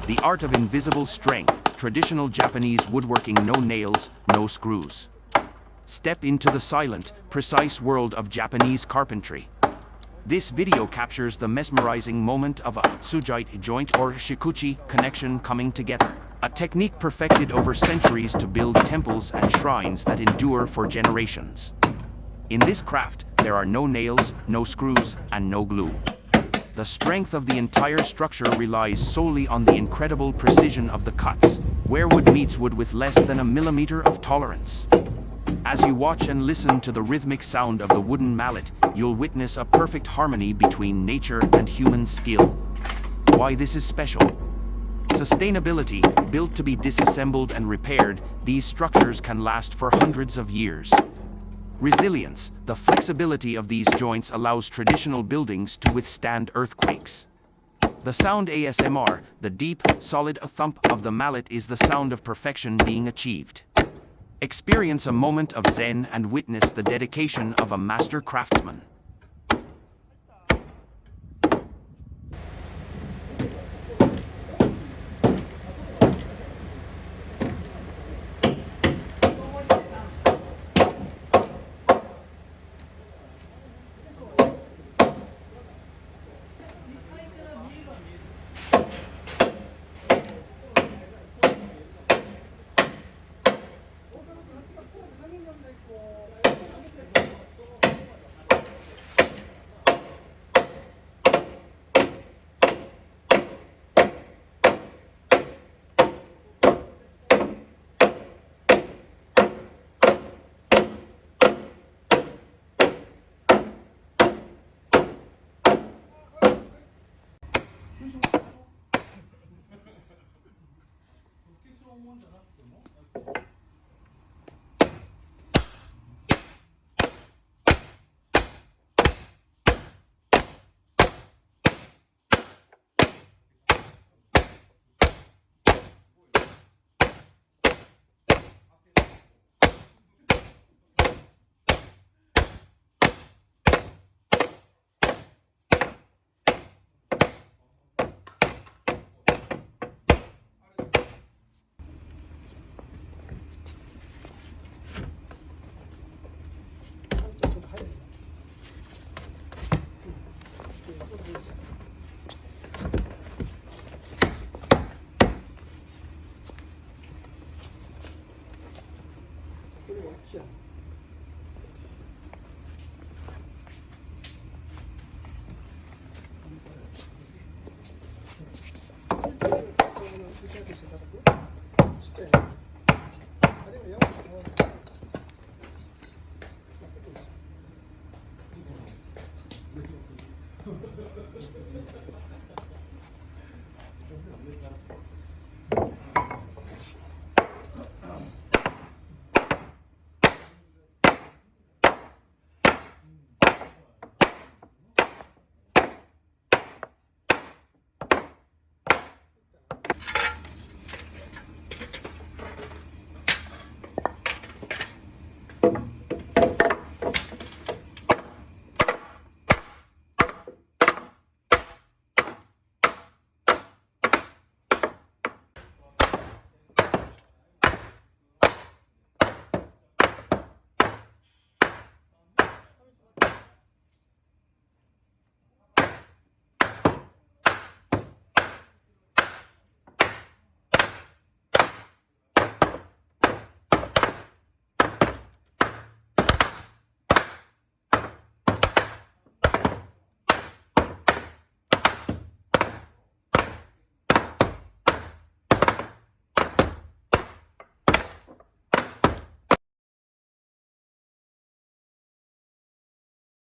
The art of invisible strength, traditional Japanese woodworking, no nails, no screws. Step into the silent, precise world of Japanese carpentry. This video captures the mesmerizing moment of a Tsugite joint or Shikuchi connection coming together. A technique perfected over centuries to build temples and shrines that endure for generations. In this craft, there are no nails, no screws, and no glue. The strength of the entire structure relies solely on the incredible precision of the cuts, where wood meets wood with less than a millimeter of tolerance. As you watch and listen to the rhythmic sound of the wooden mallet, you'll witness a perfect harmony between nature and human skill. Why this is special? Sustainability, built to be disassembled and repaired, these structures can last for hundreds of years. Resilience, the flexibility of these joints allows traditional buildings to withstand earthquakes. The sound ASMR, the deep, solid thump of the mallet is the sound of perfection being achieved. Experience a moment of zen and witness the dedication of a master craftsman.